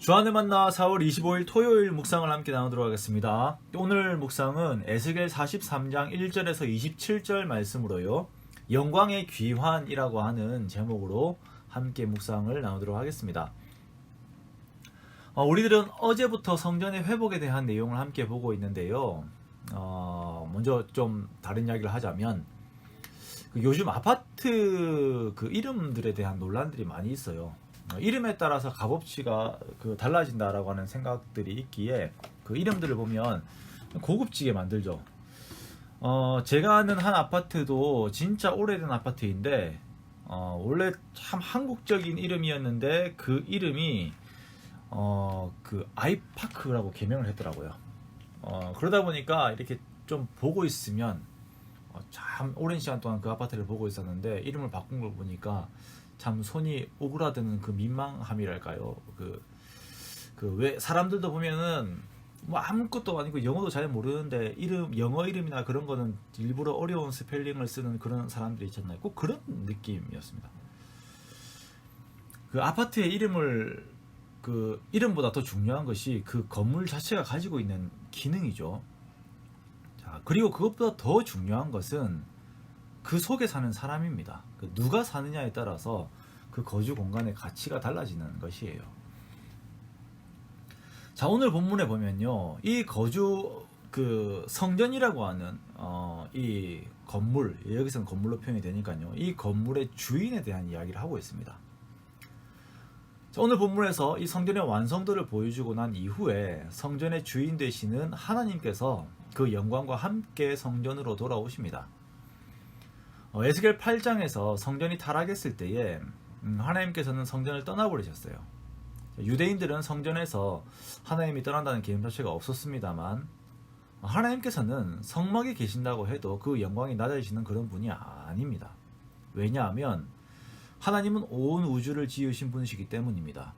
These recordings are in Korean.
주안의 만나 4월 25일 토요일 묵상을 함께 나누도록 하겠습니다. 오늘 묵상은 에스겔 43장 1절에서 27절 말씀으로요. 영광의 귀환이라고 하는 제목으로 함께 묵상을 나누도록 하겠습니다. 우리들은 어제부터 성전의 회복에 대한 내용을 함께 보고 있는데요. 먼저 좀 다른 이야기를 하자면 요즘 아파트 이름들에 대한 논란들이 많이 있어요. 이름에 따라서 값어치가 달라진다라고 하는 생각들이 있기에 그 이름들을 보면 고급지게 만들죠. 제가 아는 한 아파트도 진짜 오래된 아파트인데 원래 참 한국적인 이름이었는데 그 이름이 아이파크라고 개명을 했더라고요. 그러다 보니까 이렇게 좀 보고 있으면 참 오랜 시간 동안 그 아파트를 보고 있었는데 이름을 바꾼 걸 보니까 참 손이 오그라드는 그 민망함이랄까요. 왜 사람들도 보면은 뭐 아무것도 아니고 영어도 잘 모르는데 영어 이름이나 그런 거는 일부러 어려운 스펠링을 쓰는 그런 사람들이 있잖아요. 꼭 그런 느낌이었습니다. 그 아파트의 이름을 이름보다 더 중요한 것이 그 건물 자체가 가지고 있는 기능이죠. 자, 그리고 그것보다 더 중요한 것은 그 속에 사는 사람입니다. 누가 사느냐에 따라서 그 거주 공간의 가치가 달라지는 것이에요. 자, 오늘 본문에 보면요, 이 성전이라고 하는 이 건물, 여기서는 건물로 표현이 되니까요, 이 건물의 주인에 대한 이야기를 하고 있습니다. 자, 오늘 본문에서 이 성전의 완성도를 보여주고 난 이후에 성전의 주인 되시는 하나님께서 그 영광과 함께 성전으로 돌아오십니다. 에스겔 8장에서 성전이 타락했을 때에 하나님께서는 성전을 떠나버리셨어요. 유대인들은 성전에서 하나님이 떠난다는 개념 자체가 없었습니다만 하나님께서는 성막에 계신다고 해도 그 영광이 낮아지시는 그런 분이 아닙니다. 왜냐하면 하나님은 온 우주를 지으신 분이시기 때문입니다.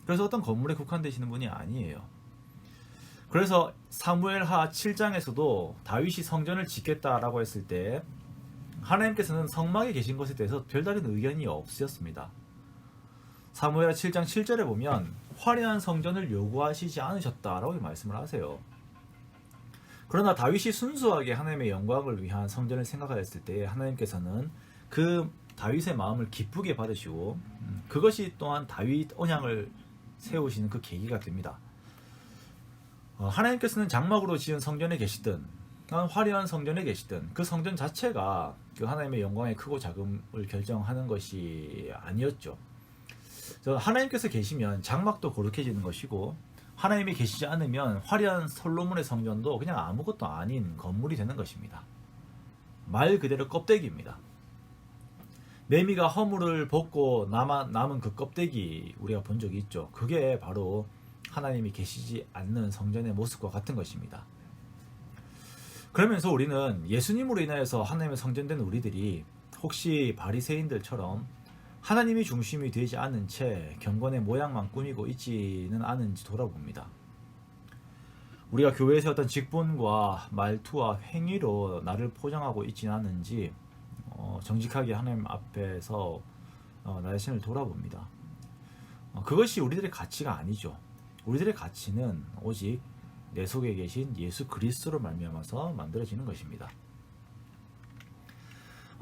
그래서 어떤 건물에 국한되시는 분이 아니에요. 그래서 사무엘하 7장에서도 다윗이 성전을 짓겠다라고 했을 때 하나님께서는 성막에 계신 것에 대해서 별다른 의견이 없으셨습니다. 사무엘하 7장 7절에 보면 화려한 성전을 요구하시지 않으셨다라고 말씀을 하세요. 그러나 다윗이 순수하게 하나님의 영광을 위한 성전을 생각하였을 때 하나님께서는 그 다윗의 마음을 기쁘게 받으시고 그것이 또한 다윗 언약을 세우시는 그 계기가 됩니다. 하나님께서는 장막으로 지은 성전에 계시든 화려한 성전에 계시든 그 성전 자체가 그 하나님의 영광의 크고 작음을 결정하는 것이 아니었죠. 하나님께서 계시면 장막도 거룩해지는 것이고 하나님이 계시지 않으면 화려한 솔로몬의 성전도 그냥 아무것도 아닌 건물이 되는 것입니다. 말 그대로 껍데기입니다. 매미가 허물을 벗고 남은 그 껍데기 우리가 본 적이 있죠. 그게 바로 하나님이 계시지 않는 성전의 모습과 같은 것입니다. 그러면서 우리는 예수님으로 인하여서 하나님의 성전된 우리들이 혹시 바리새인들처럼 하나님이 중심이 되지 않은 채 경건의 모양만 꾸미고 있지는 않은지 돌아봅니다. 우리가 교회에서 어떤 직분과 말투와 행위로 나를 포장하고 있지는 않은지 정직하게 하나님 앞에서 나 자신을 돌아봅니다. 그것이 우리들의 가치가 아니죠. 우리들의 가치는 오직 내 속에 계신 예수 그리스도로 말미암아서 만들어지는 것입니다.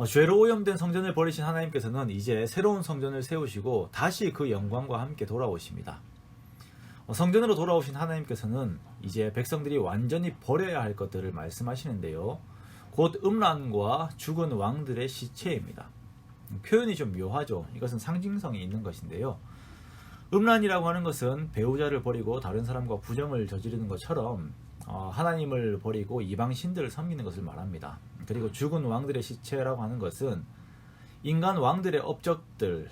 죄로 오염된 성전을 버리신 하나님께서는 이제 새로운 성전을 세우시고 다시 그 영광과 함께 돌아오십니다. 성전으로 돌아오신 하나님께서는 이제 백성들이 완전히 버려야 할 것들을 말씀하시는데요. 곧 음란과 죽은 왕들의 시체입니다. 표현이 좀 묘하죠. 이것은 상징성이 있는 것인데요. 음란이라고 하는 것은 배우자를 버리고 다른 사람과 부정을 저지르는 것처럼 하나님을 버리고 이방신들을 섬기는 것을 말합니다. 그리고 죽은 왕들의 시체라고 하는 것은 인간 왕들의 업적들,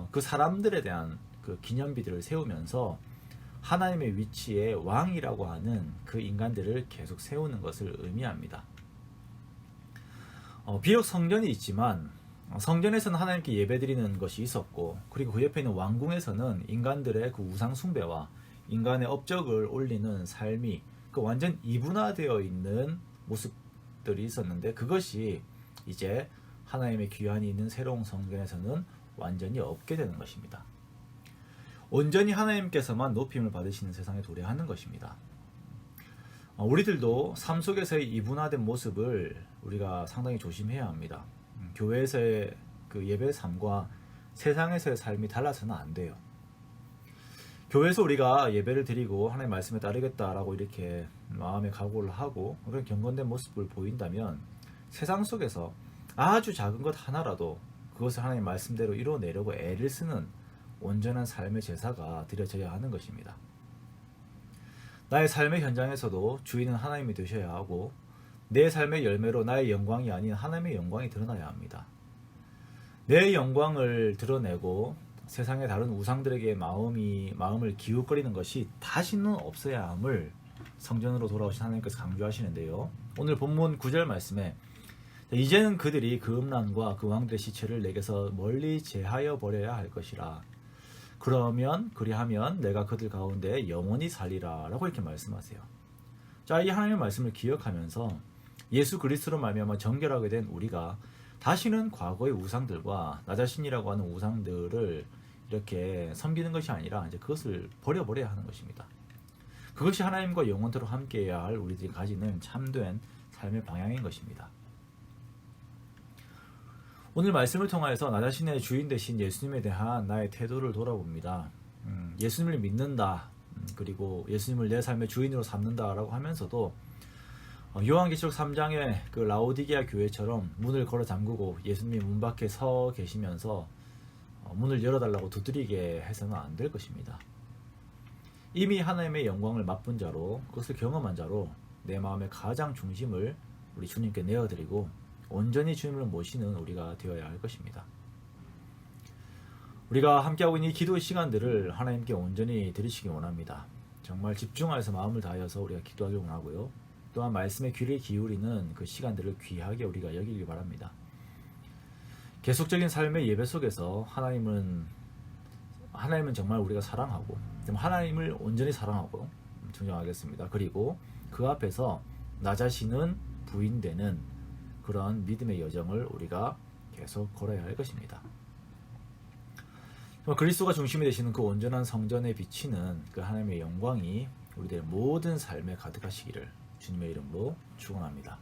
그 사람들에 대한 그 기념비들을 세우면서 하나님의 위치에 왕이라고 하는 그 인간들을 계속 세우는 것을 의미합니다. 비록 성전이 있지만 성전에서는 하나님께 예배드리는 것이 있었고, 그리고 그 옆에 있는 왕궁에서는 인간들의 그 우상 숭배와 인간의 업적을 올리는 삶이 완전 이분화되어 있는 모습들이 있었는데, 그것이 이제 하나님의 귀환이 있는 새로운 성전에서는 완전히 없게 되는 것입니다. 온전히 하나님께서만 높임을 받으시는 세상에 도래하는 것입니다. 우리들도 삶 속에서의 이분화된 모습을 우리가 상당히 조심해야 합니다. 교회에서의 그 예배의 삶과 세상에서의 삶이 달라서는 안 돼요. 교회에서 우리가 예배를 드리고 하나님 말씀에 따르겠다라고 이렇게 마음의 각오를 하고 그런 경건된 모습을 보인다면 세상 속에서 아주 작은 것 하나라도 그것을 하나님 말씀대로 이뤄내려고 애를 쓰는 온전한 삶의 제사가 드려져야 하는 것입니다. 나의 삶의 현장에서도 주인은 하나님이 되셔야 하고 내 삶의 열매로 나의 영광이 아닌 하나님의 영광이 드러나야 합니다. 내 영광을 드러내고 세상의 다른 우상들에게 마음을 기웃거리는 것이 다시는 없어야 함을 성전으로 돌아오신 하나님께서 강조하시는데요. 오늘 본문 9절 말씀에 이제는 그들이 그 음란과 그 왕들의 시체를 내게서 멀리 제하여 버려야 할 것이라. 그리하면 내가 그들 가운데 영원히 살리라 라고 이렇게 말씀하세요. 자, 이 하나님의 말씀을 기억하면서 예수 그리스도로 말미암아 정결하게 된 우리가 다시는 과거의 우상들과 나 자신이라고 하는 우상들을 이렇게 섬기는 것이 아니라 이제 그것을 버려버려야 하는 것입니다. 그것이 하나님과 영원토록 함께해야 할 우리들이 가지는 참된 삶의 방향인 것입니다. 오늘 말씀을 통하여서 나 자신의 주인 되신 예수님에 대한 나의 태도를 돌아봅니다. 예수님을 믿는다, 그리고 예수님을 내 삶의 주인으로 삼는다라고 하면서도 요한계시록 3장의 그 라오디게아 교회처럼 문을 걸어 잠그고 예수님이 문 밖에 서 계시면서 문을 열어달라고 두드리게 해서는 안 될 것입니다. 이미 하나님의 영광을 맛본 자로, 그것을 경험한 자로 내 마음의 가장 중심을 우리 주님께 내어드리고 온전히 주님을 모시는 우리가 되어야 할 것입니다. 우리가 함께하고 있는 이 기도 시간들을 하나님께 온전히 드리시기 원합니다. 정말 집중하여서 마음을 다하여서 우리가 기도하기 원하고요. 또한 말씀에 귀를 기울이는 그 시간들을 귀하게 우리가 여기기 바랍니다. 계속적인 삶의 예배 속에서 하나님은 정말 우리가 사랑하고 하나님을 온전히 사랑하고 증정하겠습니다. 그리고 그 앞에서 나 자신은 부인되는 그런 믿음의 여정을 우리가 계속 걸어야 할 것입니다. 그리스도가 중심이 되시는 그 온전한 성전에 비치는 그 하나님의 영광이 우리들의 모든 삶에 가득하시기를 주님의 이름으로 축원합니다.